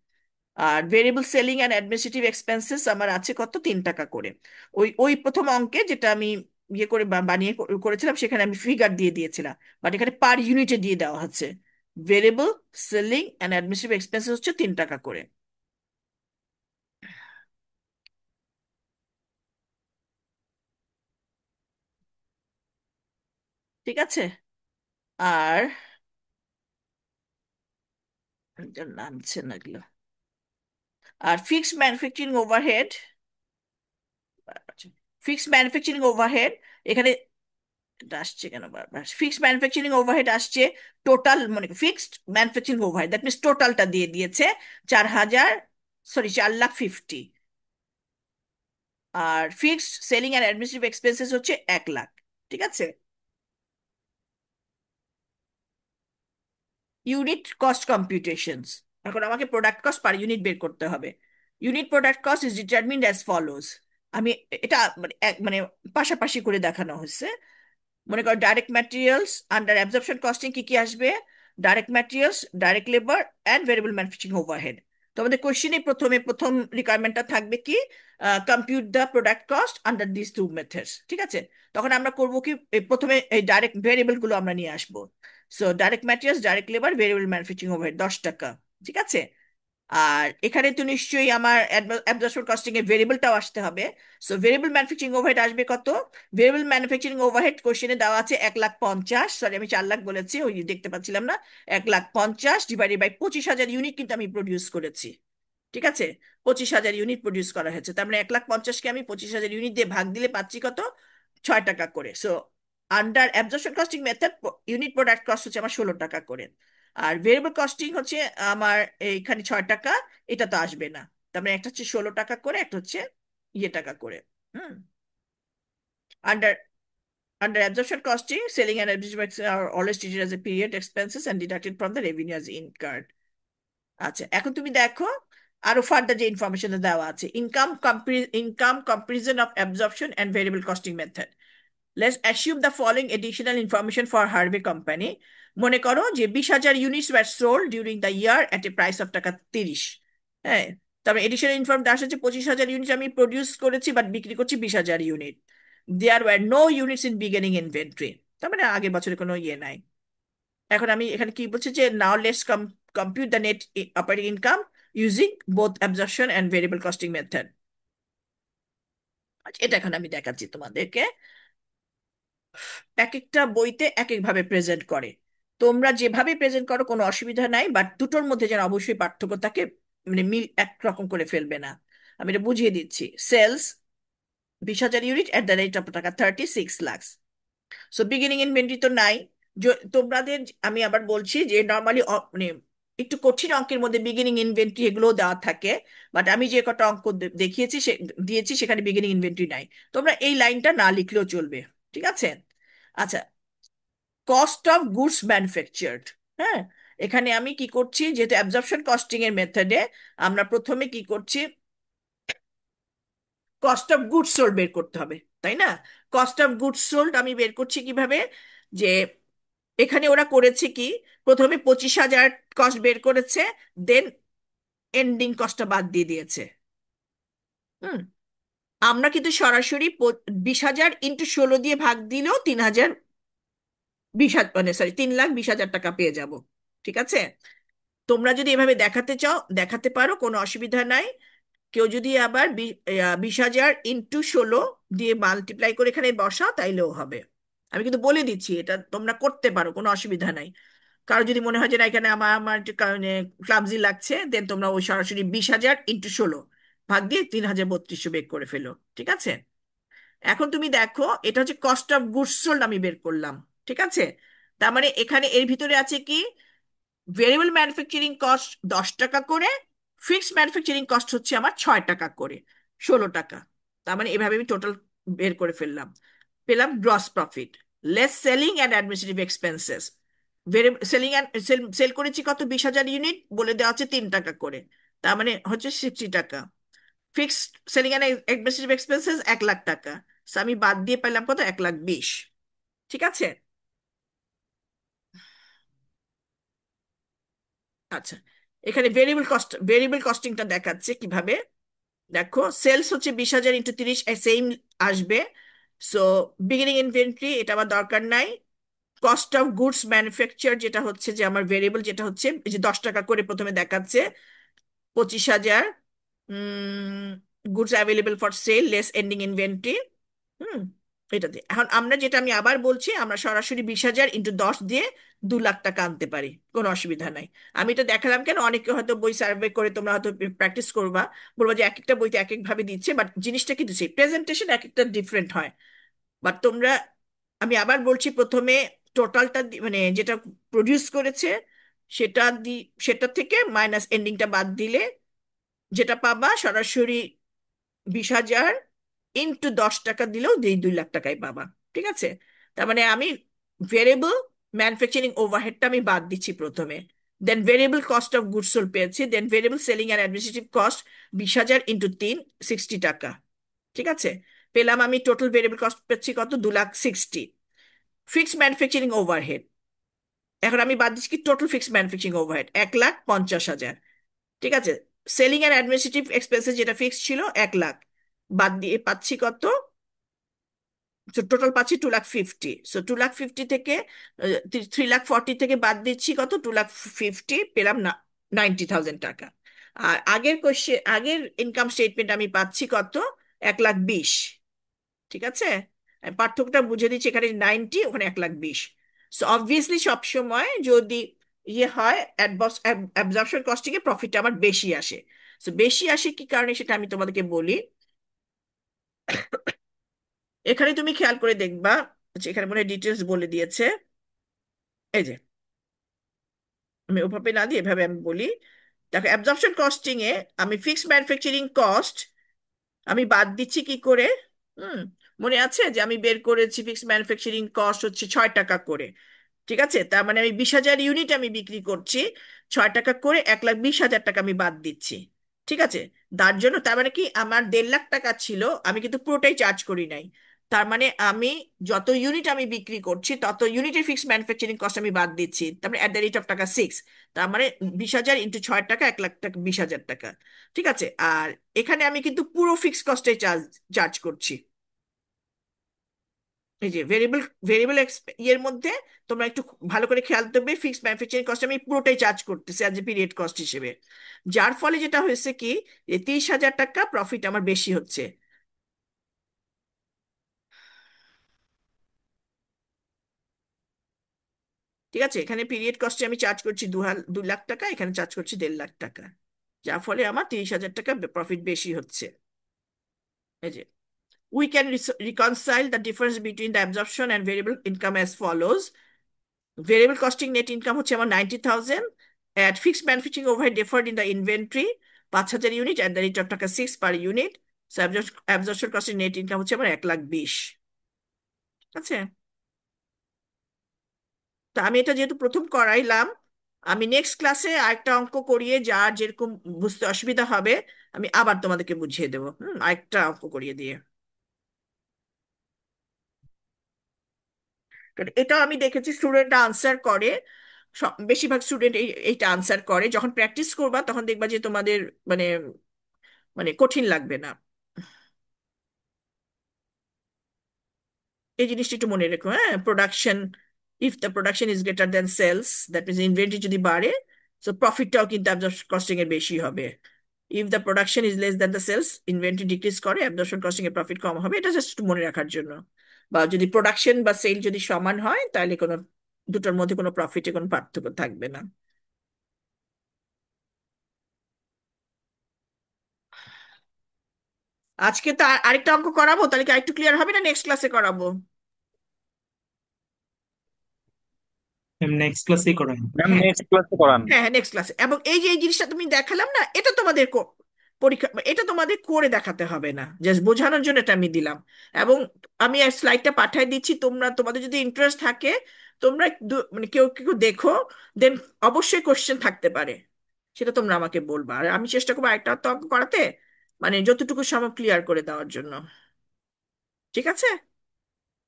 আর variable selling and administrative expenses আমার আছে কত, 3 টাকা করে। ওই ওই প্রথম অঙ্কে যেটা আমি ইয়ে করে বানিয়ে করেছিলাম সেখানে আমি ফিগার দিয়ে দিয়েছিলাম, বাট এখানে পার ইউনিটে দিয়ে দেওয়া হচ্ছে। Variable selling and administrative expenses হচ্ছে 3 টাকা করে। ঠিক আছে। আর এটা নামছে না এগুলো। আর fixed manufacturing overhead, fixed manufacturing overhead এখানে এটা আসছে কেন বারবার? ফিক্সড ম্যানুফ্যাকচারিং ওভারহেড আসছে, টোটাল মানে fixed manufacturing overhead, that means টোটালটা দিয়ে দিয়েছে 4,000, সরি 4,50,000। আর fixed selling and administrative expenses হচ্ছে 1,00,000। ঠিক আছে। ইউনিট কস্ট কম্পিউটেশনস, এখন আমাকে প্রোডাক্ট কস্ট পার ইউনিট বের করতে হবে। Unit product cost is determined as follows. আমি এটা মানে মানে পাশাপাশি করে দেখানো হয়েছে। মনে করো direct materials under absorption costing কি কি আসবে? Direct materials, direct labour and variable manufacturing overhead. তো আমাদের কোশ্চেনে প্রথম রিকোয়ারমেন্টটা থাকবে কি? Compute the product cost under this two methods. ঠিক আছে। তখন আমরা করবো কি, প্রথমে এই ডাইরেক্ট ভেরিয়েবল গুলো আমরা নিয়ে আসবো। So direct materials, direct labour, variable manufacturing overhead 10 টাকা। ঠিক আছে। আর এখানে তো নিশ্চয়ই আমার অ্যাবজর্পশন কস্টিং এর ভেরিয়েবলটাও আসতে হবে। সো ভেরিয়েবল ম্যানুফ্যাকচারিং ওভারহেড আসবে কত? ভেরিয়েবল ম্যানুফ্যাকচারিং ওভারহেড কোশ্চেনে দেওয়া আছে 1,50,000, সরি আমি 4,00,000 বলেছি, ওই দেখতে পাচ্ছিলাম না। 1,50,000 ডিভাইডেড বাই 25,000 ইউনিট কিন্তু আমি প্রডিউস করেছি। ঠিক আছে। 25,000 ইউনিট প্রডিউস করা হয়েছে, তার মানে 1,50,000-কে আমি 25,000 ইউনিট দিয়ে ভাগ দিলে পাচ্ছি কত? 6 টাকা করে। So under absorption costing method unit product cost হচ্ছে আমার 16 টাকা করে। আর ভেরিয়েবল কস্টিং হচ্ছে আমার এইখানে 6 টাকা, এটা তো আসবে না। তার মানে একটা হচ্ছে 16 টাকা করে, একটা হচ্ছে টাকা করে। Hmm. Under under absorption costing, selling and administration are always treated as a period expenses and deducted from the revenue as incurred. আচ্ছা, এখন তুমি দেখো আরো ফার্দার যে ইনফরমেশন দেওয়া আছে, income comparison of absorption and variable costing method. Let's assume the following additional information for Harvey company. মনে করো যে 20,000 units were sold during the year at a price of টাকা 30। হ্যাঁ। তারপরে এডিশনাল ইনফরম দেওয়া হচ্ছে 25,000 ইউনিট আমি প্রডিউস করেছি বাট বিক্রি করছি 20,000 unit. There were no units in beginning inventory, তার মানে আগের বছরে কোনো নাই। এখন আমি এখানে কি বলছি যে now let's compute the net operating income using both absorption and variable costing method. এটা এখন আমি দেখাচ্ছি তোমাদেরকে। এক একটা বইতে এক এক ভাবে প্রেজেন্ট করে। তোমরা যেভাবে প্রেজেন্ট করো কোনো অসুবিধা নাই, বাট দুটোর মধ্যে যেন অবশ্যই পার্থক্য থাকে, মানে মিল একরকম করে ফেলবে না। আমি এটা বুঝিয়ে দিচ্ছি। Sales 20,000 unit at the rate of টাকা 36 লাখ। সো বিগিনিং ইনভেন্টরি তো নাই। তোমাদের আমি আবার বলছি যে নর্মালি মানে একটু কঠিন অঙ্কের মধ্যে বিগিনিং ইনভেন্টরি এগুলো দেওয়া থাকে, বাট আমি যে কটা অঙ্ক দেখিয়েছি দিয়েছি সেখানে বিগিনিং ইনভেন্টরি নাই। তোমরা এই লাইনটা না লিখলেও চলবে। ঠিক আছে। আচ্ছা, কস্ট অফ গুডস ম্যানুফ্যাকচার্ড। হ্যাঁ। এখানে আমি কি করছি, যেহেতু অ্যাবজর্পশন কস্টিং এর মেথডে আমরা প্রথমে কি করছি, কস্ট অফ গুডস সোল্ড বের করতে হবে, তাই না? কস্ট অফ গুডস সোল্ড আমি বের করছি কিভাবে, যে এখানে ওরা করেছে কি, প্রথমে 25,000 কস্ট বের করেছে, দেন এন্ডিং কস্টটা বাদ দিয়ে দিয়েছে। হুম। আমরা কিন্তু সরাসরি 20,000 ইন্টু 16 দিয়ে ভাগ দিলেও 3,000, 20,000 মানে সরি 3,20,000 টাকা পেয়ে যাব। ঠিক আছে। তোমরা যদি এভাবে দেখাতে চাও দেখাতে পারো, কোনো অসুবিধা নাই। কেউ যদি আবার 20,000 ইন্টু 16 দিয়ে মাল্টিপ্লাই করে এখানে বসাও তাইলেও হবে। আমি কিন্তু বলে দিচ্ছি এটা তোমরা করতে পারো, কোনো অসুবিধা নাই। কারো যদি মনে হয় যে না এখানে আমার আমার একটু কারণে ক্লামজি লাগছে, দেন তোমরা ওই সরাসরি 20,000 ইন্টু 16 ভাগ দিয়ে 3,3200 বের করে ফেলো। ঠিক আছে। এখন তুমি দেখো, এটা হচ্ছে কস্ট অফ গুডস সোল্ড আমি বের করলাম। ঠিক আছে। তার মানে এখানে এর ভিতরে আছে কি, ভেরিয়েবল ম্যানুফ্যাকচারিং কস্ট 10 টাকা করে, ফিক্সড ম্যানুফ্যাকচারিং কস্ট হচ্ছে আমার 6 টাকা করে, 16 টাকা। তার মানে এভাবে আমি টোটাল বের করে ফেললাম। পেলাম gross profit less selling and administrative expenses. Selling and sell করেছি কত, 20,000 ইউনিট, বলে দেওয়া হচ্ছে 3 টাকা করে, তার মানে হচ্ছে 60 টাকা। Fixed selling and administrative expenses 1,00,000 টাকা। So আমি বাদ দিয়ে পেলাম কত, 1,20,000। ঠিক আছে। আচ্ছা, এখানে ভেরিয়েবল কস্টিংটা দেখাচ্ছে কিভাবে। দেখো, সেলস হচ্ছে 20,000 ইন্টু 30, সেম আসবে। সো বিগিনিং ইনভেন্টরি এটা আমার দরকার নাই। কস্ট অফ গুডস ম্যানুফ্যাকচার যেটা হচ্ছে যে আমার ভেরিয়েবল, যেটা হচ্ছে এই যে 10 টাকা করে প্রথমে দেখাচ্ছে, 25,000 goods available for sale less ending inventory. Hmm. এটাতে এখন আমরা যেটা আমি আবার বলছি, আমরা সরাসরি 20,000 ইন্টু 10 দিয়ে 2,00,000 টাকা আনতে পারি, কোনো অসুবিধা নাই। আমি এটা দেখালাম কেন, অনেকে হয়তো বই সার্ভে করে তোমরা হয়তো প্র্যাকটিস করবা, বলবো যে এক একটা বইতে এক এক ভাবে দিচ্ছে, বাট জিনিসটা কিন্তু সেই প্রেজেন্টেশন এক একটা ডিফারেন্ট হয়। বাট তোমরা আমি আবার বলছি, প্রথমে টোটালটা মানে যেটা প্রডিউস করেছে সেটা সেটা থেকে মাইনাস এন্ডিংটা বাদ দিলে যেটা পাবা সরাসরি 20,000 ইন্টু 10 টাকা দিলেও 2 লাখ টাকাই পাবা। ঠিক আছে? তার মানে আমি ভেরিয়েবল ম্যানুফ্যাকচারিং ওভারহেডটা আমি বাদ দিচ্ছি প্রথমে, then variable cost of goods sold পেয়েছি, then variable selling and administrative cost 20,000 into 3, 60 টাকা। ঠিক আছে? পেলাম আমি টোটাল ভেরিয়েবল কস্ট পেয়েছি কত, 2,60,000। ফিক্সড ম্যানুফ্যাকচারিং ওভারহেড এখন আমি বাদ দিচ্ছি কি, টোটাল ফিক্সড ম্যানুফ্যাকচারিং ওভারহেড 1,50,000। ঠিক আছে? সেলিং অ্যান্ড অ্যাডমিনিস্ট্রেটিভ এক্সপেন্সেস যেটা ফিক্সড ছিল 1,00,000, বাদ দিয়ে পাচ্ছি কত, টোটাল পাচ্ছি 2,50,000। সো 2,50,000 থেকে 3,40,000 থেকে বাদ দিচ্ছি কত, 2,50,000, পেলাম না 90,000 টাকা। আর আগের ইনকাম স্টেটমেন্ট আমি পাচ্ছি কত, 1,20,000। ঠিক আছে? আমি পার্থক্যটা বুঝে দিচ্ছি, এখানে 90, ওখানে 1,20,000। সো অবভিয়াসলি সবসময় যদি ইয়ে হয়, অ্যাবজর্পশন কস্টিং এ প্রফিটটা আমার বেশি আসে। সো বেশি আসে কি কারণে সেটা আমি তোমাদেরকে বলি। এখানে তুমি খেয়াল করে দেখবা যে এখানে মনে ডিটেলস বলে দিয়েছে। এই যে, আমি ওভাবে না দিয়ে এভাবে আমি বলি। দেখো, অ্যাবজর্পশন কস্টিং এ আমি ফিক্সড ম্যানুফ্যাকচারিং কস্ট আমি বাদ দিচ্ছি কি করে। হুম, মনে আছে যে আমি বের করেছি ফিক্সড ম্যানুফ্যাকচারিং কস্ট হচ্ছে 6 টাকা করে। ঠিক আছে? তার মানে আমি 20,000 ইউনিট আমি বিক্রি করছি, 6 টাকা করে 1,20,000 টাকা আমি বাদ দিচ্ছি। ঠিক আছে? তার জন্য তার মানে কি, আমার 1,50,000 টাকা ছিল, আমি কিন্তু পুরোটাই চার্জ করি নাই। তার মানে আমি যত ইউনিট আমি বিক্রি করছি তত ইউনিটের ফিক্সড ম্যানুফ্যাকচারিং কস্ট আমি বাদ দিচ্ছি, তার মানে অ্যাট দ্য রেট অফ টাকা 6। তার মানে 20,000 ইন্টু 6 টাকা, 1,00,000 টাকা, 20,000 টাকা। ঠিক আছে? আর এখানে আমি কিন্তু পুরো ফিক্সড কস্টে চার্জ চার্জ করছি। এই যে ভেরিয়েবল ভেরিয়েবল ইয়ের মধ্যে তোমরা একটু ভালো করে খেয়াল করবে, ফিক্সড ম্যানুফ্যাকচারিং কস্ট আমি পুরোটাই চার্জ করতেছি অ্যাজ এ পিরিয়ড কস্ট হিসেবে। যার ফলে যেটা হয়েছে কি, 30,000 টাকা প্রফিট আমার বেশি হচ্ছে। ঠিক আছে? এখানে পিরিয়ড কস্টে আমি চার্জ করছি 2 লাখ টাকা, এখানে চার্জ করছি 1,50,000 টাকা, যার ফলে আমার 30,000 টাকা প্রফিট বেশি হচ্ছে। এই যে, we can reconcile the difference between the absorption and variable income as follows. Variable costing net income হচ্ছে আমার 90,000, at fixed manufacturing overhead deferred in the inventory 5,000 unit at the rate of টাকা 6 per unit. So absorption costing net income হচ্ছে আমার 1,20,000। আছে? তো আমি এটা যেহেতু প্রথম করাইলাম, আমি নেক্সট ক্লাসে আরেকটা অঙ্ক করিয়ে, যার যেরকম বুঝতে অসুবিধা হবে আমি আবার তোমাদেরকে বুঝিয়ে দেবো, আরেকটা অঙ্ক করিয়ে দিয়ে। কারণ এটাও আমি দেখেছি স্টুডেন্টরা আনসার করে, বেশিরভাগ স্টুডেন্ট এইটা আনসার করে। যখন প্র্যাকটিস করবা তখন দেখবা যে তোমাদের মানে মানে কঠিন লাগবে না। এই জিনিসটা একটু মনে রেখো। হ্যাঁ, production, if the production is greater than sales, that means inventory যদি বাড়ে, তো প্রফিটটাও কিন্তু অ্যাবজর্পশন কস্টিং এর বেশি হবে। If the production is less than the sales, inventory decrease করে, অ্যাবজর্পশন কস্টিং এর প্রফিট কম হবে। এটা জাস্ট একটু মনে রাখার জন্য। বা যদি প্রোডাকশন বা সেল যদি সমান হয় তাহলে কোনো দুটোর মধ্যে কোনো প্রফিটে কোনো পার্থক্য থাকবে না। আজকে তো আরেকটা অঙ্ক করাবো, তাহলে কি আরেকটু ক্লিয়ার হবে, না নেক্সট ক্লাসে করাবো? নেক্সট ক্লাসেই করাই। ম্যাম হ্যাঁ, নেক্সট ক্লাসে করান। হ্যাঁ, হ্যাঁ, নেক্সট ক্লাসে। এবং এই যে এই জিনিসটা তুমি দেখালাম না, এটা তোমাদের পরীক্ষা, এটা তোমাদের করে দেখাতে হবে না, জাস্ট বোঝানোর জন্য এটা আমি দিলাম। এবং আমি স্লাইডটা পাঠিয়ে দিচ্ছি, তোমরা তোমাদের যদি ইন্টারেস্ট থাকে তোমরা মানে কেউ কেউ দেখো, দেন অবশ্যই কোশ্চেন থাকতে পারে, সেটা তোমরা আমাকে বলবা। আর আমি চেষ্টা করবো আরেকটা তো অঙ্ক করাতে, মানে যতটুকু সম্ভব ক্লিয়ার করে দেওয়ার জন্য। ঠিক আছে?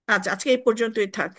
আচ্ছা, আজকে এই পর্যন্তই থাক।